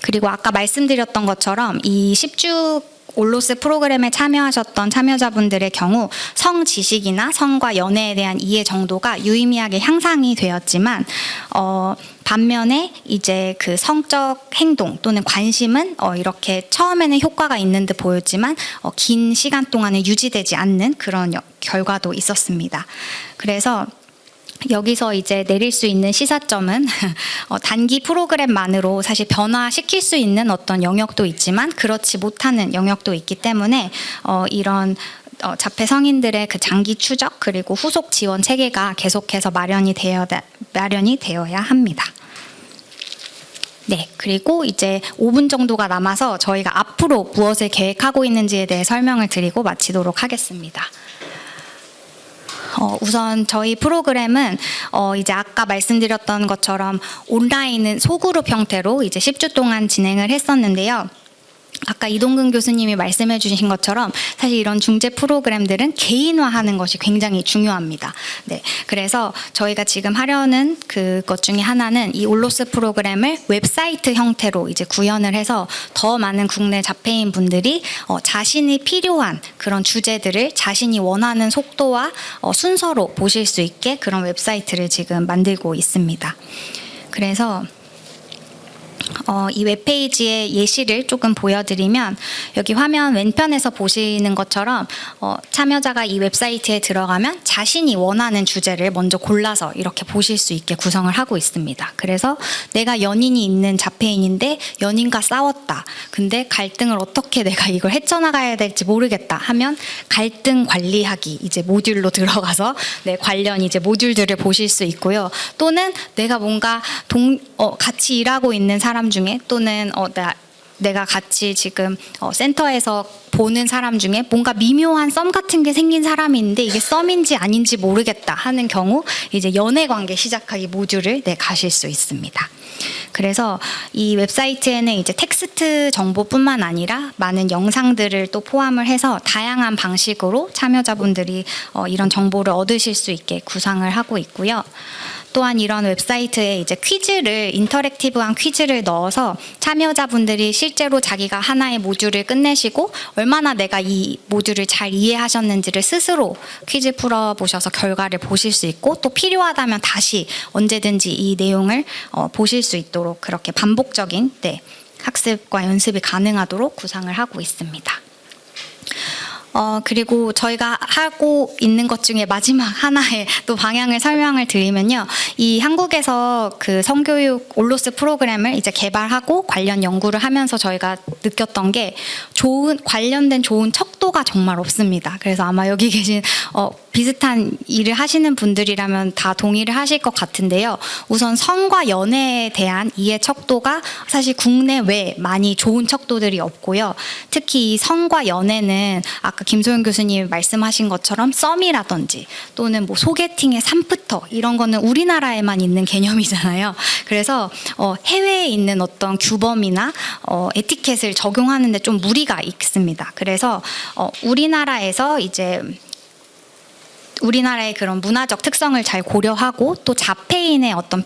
그리고 아까 말씀드렸던 것처럼 이 10주 올로스 프로그램에 참여하셨던 참여자분들의 경우 성 지식이나 성과 연애에 대한 이해 정도가 유의미하게 향상이 되었지만 반면에 이제 그 성적 행동 또는 관심은 이렇게 처음에는 효과가 있는 듯 보였지만 긴 시간 동안은 유지되지 않는 그런 결과도 있었습니다. 그래서 여기서 이제 내릴 수 있는 시사점은 단기 프로그램만으로 사실 변화시킬 수 있는 어떤 영역도 있지만 그렇지 못하는 영역도 있기 때문에 이런 자폐 성인들의 그 장기 추적 그리고 후속 지원 체계가 계속해서 마련이 되어야 합니다. 네, 그리고 이제 5분 정도가 남아서 저희가 앞으로 무엇을 계획하고 있는지에 대해 설명을 드리고 마치도록 하겠습니다. 우선 저희 프로그램은 이제 아까 말씀드렸던 것처럼 온라인은 소그룹 형태로 이제 10주 동안 진행을 했었는데요. 아까 이동근 교수님이 말씀해 주신 것처럼 사실 이런 중재 프로그램들은 개인화하는 것이 굉장히 중요합니다. 네, 그래서 저희가 지금 하려는 그것 중에 하나는 이 올로스 프로그램을 웹사이트 형태로 이제 구현을 해서 더 많은 국내 자폐인 분들이 자신이 필요한 그런 주제들을 자신이 원하는 속도와 순서로 보실 수 있게 그런 웹사이트를 지금 만들고 있습니다. 그래서 이 웹페이지의 예시를 조금 보여드리면 여기 화면 왼편에서 보시는 것처럼 참여자가 이 웹사이트에 들어가면 자신이 원하는 주제를 먼저 골라서 이렇게 보실 수 있게 구성을 하고 있습니다. 그래서 내가 연인이 있는 자폐인인데 연인과 싸웠다. 근데 갈등을 어떻게 내가 이걸 헤쳐나가야 될지 모르겠다 하면 갈등 관리하기 이제 모듈로 들어가서 관련 이제 모듈들을 보실 수 있고요. 또는 내가 뭔가 같이 일하고 있는 사람 중에 또는 내가 같이 지금 센터에서 보는 사람 중에 뭔가 미묘한 썸 같은 게 생긴 사람이 있는데 이게 썸인지 아닌지 모르겠다 하는 경우 이제 연애 관계 시작하기 모듈을 가실 수 있습니다. 그래서 이 웹사이트에는 이제 텍스트 정보뿐만 아니라 많은 영상들을 또 포함을 해서 다양한 방식으로 참여자분들이 이런 정보를 얻으실 수 있게 구상을 하고 있고요. 또한 이런 웹사이트에 이제 퀴즈를 인터랙티브한 퀴즈를 넣어서 참여자분들이 실제로 자기가 하나의 모듈을 끝내시고 얼마나 내가 이 모듈을 잘 이해하셨는지를 스스로 퀴즈 풀어보셔서 결과를 보실 수 있고 또 필요하다면 다시 언제든지 이 내용을 보실 수 있도록 그렇게 반복적인 학습과 연습이 가능하도록 구상을 하고 있습니다. 그리고 저희가 하고 있는 것 중에 마지막 하나의 또 방향을 설명을 드리면요. 이 한국에서 그 성교육 올로스 프로그램을 이제 개발하고 관련 연구를 하면서 저희가 느꼈던 게 관련된 좋은 척도가 정말 없습니다. 그래서 아마 여기 계신 비슷한 일을 하시는 분들이라면 다 동의를 하실 것 같은데요. 우선 성과 연애에 대한 이해 척도가 사실 국내외 많이 좋은 척도들이 없고요. 특히 이 성과 연애는 아까 김소연 교수님 말씀하신 것처럼 썸이라든지 또는 뭐 소개팅의 산부터 이런 거는 우리나라에만 있는 개념이잖아요. 그래서 해외에 있는 어떤 규범이나 에티켓을 적용하는데 좀 무리가 있습니다. 그래서 우리나라에서 이제 우리나라의 그런 문화적 특성을 잘 고려하고 또 자폐인의 어떤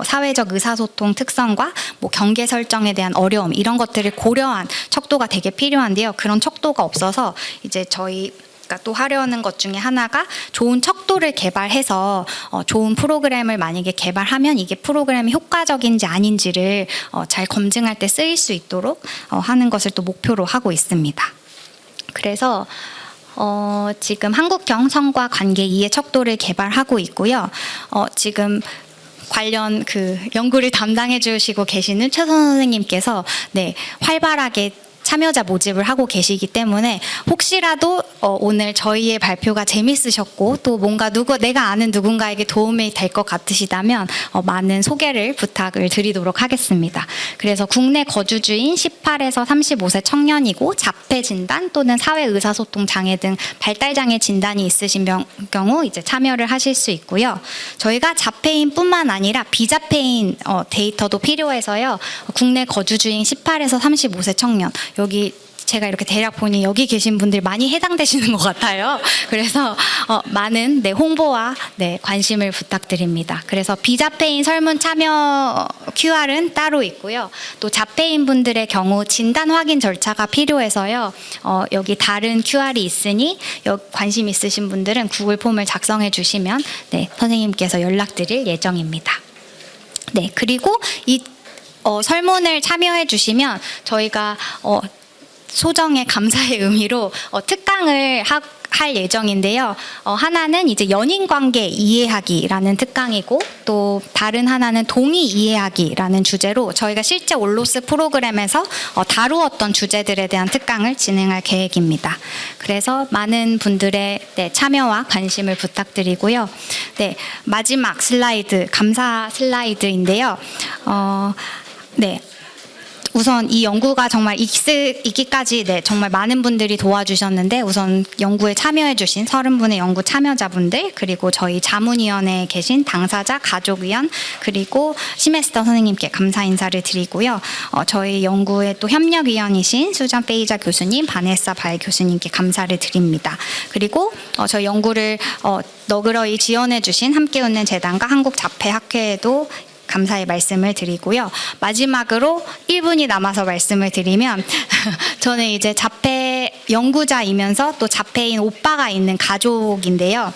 사회적 의사소통 특성과 뭐 경계 설정에 대한 어려움 이런 것들을 고려한 척도가 되게 필요한데요. 그런 척도가 없어서 이제 저희가 또 하려는 것 중에 하나가 좋은 척도를 개발해서 좋은 프로그램을 만약에 개발하면 이게 프로그램이 효과적인지 아닌지를 잘 검증할 때 쓰일 수 있도록 하는 것을 또 목표로 하고 있습니다. 그래서 지금 한국형 성과 관계 이해 척도를 개발하고 있고요. 지금 관련 그 연구를 담당해 주시고 계시는 최선 선생님께서 활발하게 참여자 모집을 하고 계시기 때문에 혹시라도 오늘 저희의 발표가 재밌으셨고 또 뭔가 내가 아는 누군가에게 도움이 될 것 같으시다면 많은 소개를 부탁을 드리도록 하겠습니다. 그래서 국내 거주주인 18에서 35세 청년이고 자폐 진단 또는 사회 의사소통 장애 등 발달 장애 진단이 있으신 경우 이제 참여를 하실 수 있고요. 저희가 자폐인뿐만 아니라 비자폐인 데이터도 필요해서요. 국내 거주주인 18에서 35세 청년 여기 제가 이렇게 대략 보니 여기 계신 분들 많이 해당되시는 것 같아요. 그래서 많은 홍보와 관심을 부탁드립니다. 그래서 비자폐인 설문 참여 QR은 따로 있고요. 또 자폐인 분들의 경우 진단 확인 절차가 필요해서요. 여기 다른 QR이 있으니 관심 있으신 분들은 구글 폼을 작성해 주시면 선생님께서 연락드릴 예정입니다. 그리고 이 설문을 참여해 주시면 저희가 소정의 감사의 의미로 특강을 할 예정인데요. 하나는 이제 연인관계 이해하기라는 특강이고 또 다른 하나는 동의 이해하기라는 주제로 저희가 실제 올로스 프로그램에서 다루었던 주제들에 대한 특강을 진행할 계획입니다. 그래서 많은 분들의 참여와 관심을 부탁드리고요. 마지막 슬라이드, 감사 슬라이드인데요. 우선 이 연구가 정말 있기까지 정말 많은 분들이 도와주셨는데 우선 연구에 참여해주신 30분의 연구 참여자분들 그리고 저희 자문위원회에 계신 당사자, 가족위원 그리고 시메스터 선생님께 감사 인사를 드리고요. 저희 연구의 또 협력위원이신 수잔 페이자 교수님, 바네사 발 교수님께 감사를 드립니다. 그리고 저희 연구를 너그러이 지원해주신 함께 웃는 재단과 한국자폐학회에도 감사의 말씀을 드리고요. 마지막으로 1분이 남아서 말씀을 드리면 저는 이제 자폐 연구자이면서 또 자폐인 오빠가 있는 가족인데요.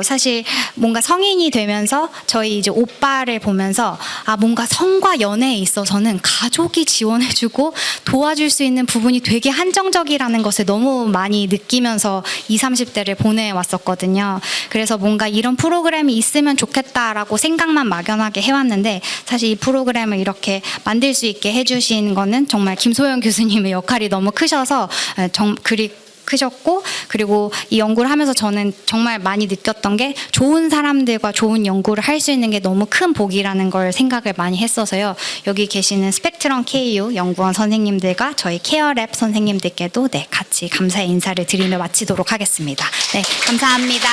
사실 뭔가 성인이 되면서 저희 이제 오빠를 보면서 뭔가 성과 연애에 있어서는 가족이 지원해주고 도와줄 수 있는 부분이 되게 한정적이라는 것을 너무 많이 느끼면서 20, 30대를 보내왔었거든요. 그래서 뭔가 이런 프로그램이 있으면 좋겠다라고 생각만 막연하게 해왔는데 사실 이 프로그램을 이렇게 만들 수 있게 해주신 거는 정말 김소연 교수님의 역할이 너무 크셔서 크셨고 그리고 이 연구를 하면서 저는 정말 많이 느꼈던 게 좋은 사람들과 좋은 연구를 할 수 있는 게 너무 큰 복이라는 걸 생각을 많이 했어서요. 여기 계시는 스펙트럼 KU 연구원 선생님들과 저희 케어랩 선생님들께도 같이 감사의 인사를 드리며 마치도록 하겠습니다. 감사합니다.